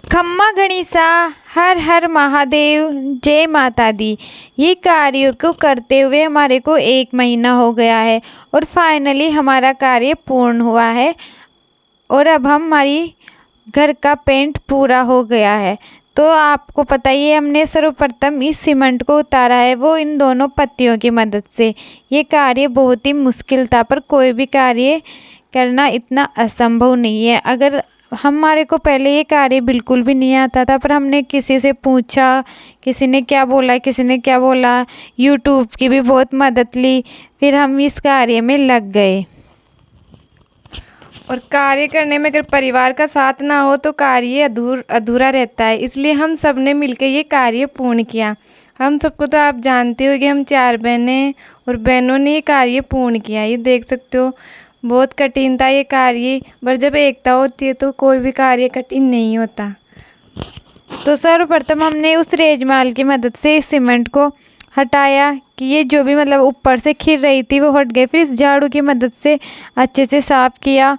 खम्मा गणिसा, हर हर महादेव, जय माता दी। ये कार्य को करते हुए हमारे को 1 महीना हो गया है और फाइनली हमारा कार्य पूर्ण हुआ है और अब हमारी घर का पेंट पूरा हो गया है। तो आपको पता ही है, हमने सर्वप्रथम इस सीमेंट को उतारा है, वो इन दोनों पत्तियों की मदद से। ये कार्य बहुत ही मुश्किल था, पर कोई भी कार्य करना इतना असंभव नहीं है। अगर हमारे को पहले ये कार्य बिल्कुल भी नहीं आता था, पर हमने किसी से पूछा, किसी ने क्या बोला, किसी ने क्या बोला, यूट्यूब की भी बहुत मदद ली, फिर हम इस कार्य में लग गए। और कार्य करने में अगर परिवार का साथ ना हो तो कार्य अधूरा रहता है, इसलिए हम सब ने मिलकर ये कार्य पूर्ण किया। हम सबको तो आप जानते हो कि हम 4 बहनें और बहनों ने ये कार्य पूर्ण किया। ये देख सकते हो, बहुत कठिन था ये कार्य, पर जब एकता होती है तो कोई भी कार्य कठिन नहीं होता। तो सर्वप्रथम हमने उस रेजमाल की मदद से इस सीमेंट को हटाया कि ये जो भी मतलब ऊपर से खिर रही थी वो हट गई। फिर इस झाड़ू की मदद से अच्छे से साफ किया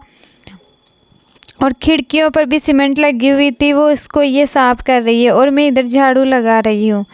और खिड़कियों पर भी सीमेंट लगी हुई थी, वो इसको ये साफ़ कर रही है और मैं इधर झाड़ू लगा रही हूँ।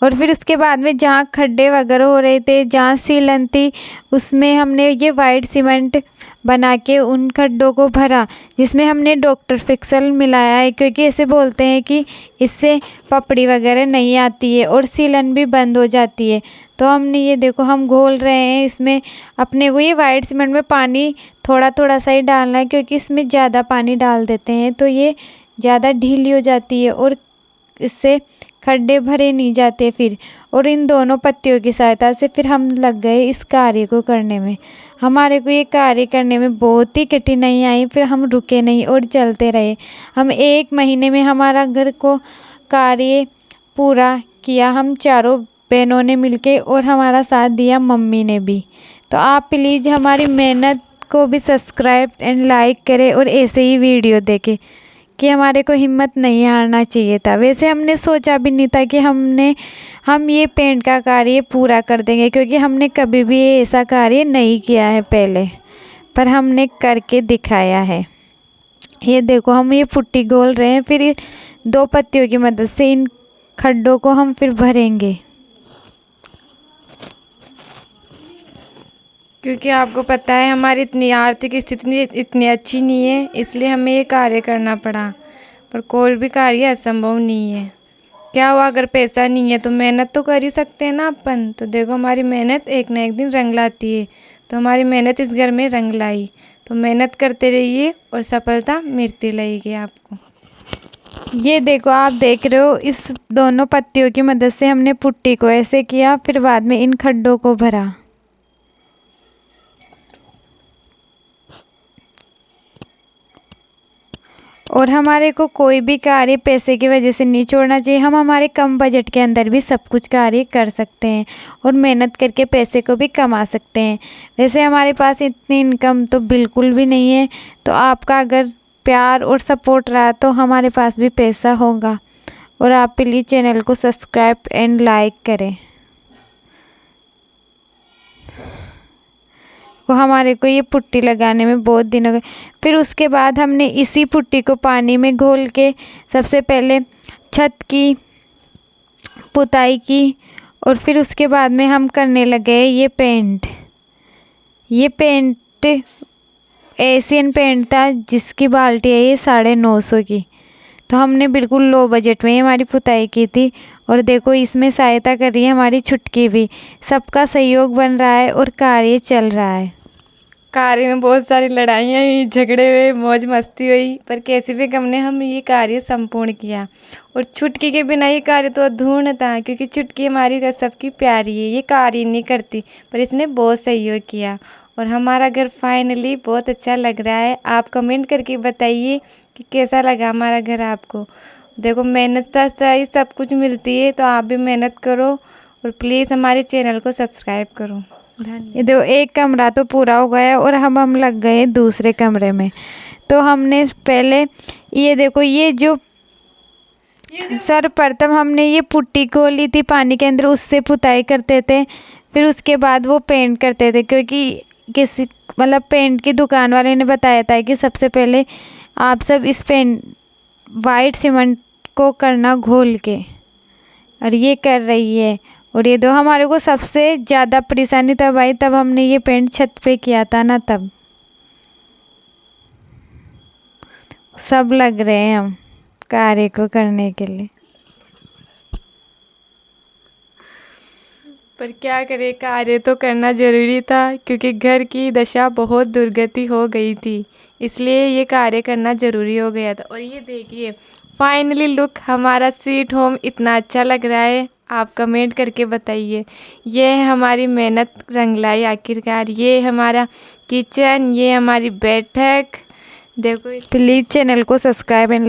और फिर उसके बाद में जहाँ खड्डे वगैरह हो रहे थे, जहाँ सीलन थी, उसमें हमने ये वाइट सीमेंट बना के उन खड्डों को भरा, जिसमें हमने डॉक्टर फिक्सल मिलाया है, क्योंकि ऐसे बोलते हैं कि इससे पपड़ी वगैरह नहीं आती है और सीलन भी बंद हो जाती है। तो हमने ये देखो, हम घोल रहे हैं इसमें। अपने को ये वाइट सीमेंट में पानी थोड़ा थोड़ा सा ही डालना है, क्योंकि इसमें ज़्यादा पानी डाल देते हैं तो ये ज़्यादा ढीली हो जाती है और इससे खड्डे भरे नहीं जाते फिर। और इन दोनों पत्तियों की सहायता से फिर हम लग गए इस कार्य को करने में। हमारे को ये कार्य करने में बहुत ही कठिनाई आई, फिर हम रुके नहीं और चलते रहे। हम 1 महीने में हमारा घर को कार्य पूरा किया, हम चारों बहनों ने मिलके, और हमारा साथ दिया मम्मी ने भी। तो आप प्लीज़ हमारी मेहनत को भी सब्सक्राइब एंड लाइक करें और ऐसे ही वीडियो देखें, कि हमारे को हिम्मत नहीं हारना चाहिए था। वैसे हमने सोचा भी नहीं था कि हम ये पेंट का कार्य पूरा कर देंगे, क्योंकि हमने कभी भी ऐसा कार्य नहीं किया है पहले, पर हमने करके दिखाया है। ये देखो, हम ये पुट्टी घोल रहे हैं, फिर 2 पत्तियों की मदद से इन खड्डों को हम फिर भरेंगे। क्योंकि आपको पता है हमारी इतनी आर्थिक स्थिति इतनी अच्छी नहीं है, इसलिए हमें ये कार्य करना पड़ा। पर कोई भी कार्य असंभव नहीं है। क्या हुआ, अगर पैसा नहीं है तो मेहनत तो कर ही सकते हैं ना अपन। तो देखो, हमारी मेहनत एक ना एक दिन रंग लाती है। तो हमारी मेहनत इस घर में रंग लाई। तो मेहनत करते रहिए और सफलता मिलती रहेगी आपको। ये देखो, आप देख रहे हो, इस दोनों पत्तियों की मदद से हमने पुट्टी को ऐसे किया, फिर बाद में इन खड्डों को भरा। और हमारे को कोई भी कार्य पैसे की वजह से नहीं छोड़ना चाहिए। हम हमारे कम बजट के अंदर भी सब कुछ कार्य कर सकते हैं और मेहनत करके पैसे को भी कमा सकते हैं। वैसे हमारे पास इतनी इनकम तो बिल्कुल भी नहीं है, तो आपका अगर प्यार और सपोर्ट रहा तो हमारे पास भी पैसा होगा। और आप प्लीज़ चैनल को सब्सक्राइब एंड लाइक करें। को हमारे को ये पुट्टी लगाने में बहुत दिन हो गए। फिर उसके बाद हमने इसी पुट्टी को पानी में घोल के सबसे पहले छत की पुताई की, और फिर उसके बाद में हम करने लगे ये पेंट। ये पेंट एशियन पेंट था, जिसकी बाल्टी है ये 950 की। तो हमने बिल्कुल लो बजट में हमारी पुताई की थी। और देखो, इसमें सहायता कर रही है हमारी छुटकी भी। सबका सहयोग बन रहा है और कार्य चल रहा है। कार्य में बहुत सारी लड़ाइयाँ हुई, झगड़े हुए, मौज मस्ती हुई, पर कैसे भी गम ने हम ये कार्य संपूर्ण किया। और छुटकी के बिना ये कार्य तो अधूर्ण था, क्योंकि छुटकी हमारी सबकी प्यारी है। ये कार्य नहीं करती, पर इसने बहुत सहयोग किया और हमारा घर फाइनली बहुत अच्छा लग रहा है। आप कमेंट करके बताइए कि कैसा लगा हमारा घर आपको। देखो, मेहनत से ही सब कुछ मिलती है, तो आप भी मेहनत करो और प्लीज़ हमारे चैनल को सब्सक्राइब करो। ये देखो, एक कमरा तो पूरा हो गया और हम लग गए दूसरे कमरे में। तो हमने पहले ये देखो, ये जो सर्वप्रथम हमने ये पुट्टी घोली थी पानी के अंदर, उससे पुताई करते थे। फिर उसके बाद वो पेंट करते थे, क्योंकि किसी मतलब पेंट की दुकान वाले ने बताया था कि सबसे पहले आप सब इस पेंट वाइट सीमेंट को करना घोल के, और ये कर रही है। और ये दो हमारे को सबसे ज़्यादा परेशानी तब आई तब हमने ये पेंट छत पे किया था ना, तब सब लग रहे हैं हम कार्य को करने के लिए। पर क्या करें, कार्य तो करना ज़रूरी था क्योंकि घर की दशा बहुत दुर्गति हो गई थी, इसलिए ये कार्य करना ज़रूरी हो गया था। और ये देखिए फाइनली लुक हमारा स्वीट होम इतना अच्छा लग रहा है, आप कमेंट करके बताइए। ये है हमारी मेहनत रंग लाई आखिरकार। ये हमारा किचन, ये हमारी बैठक, देखो। प्लीज़ चैनल को सब्सक्राइब एंड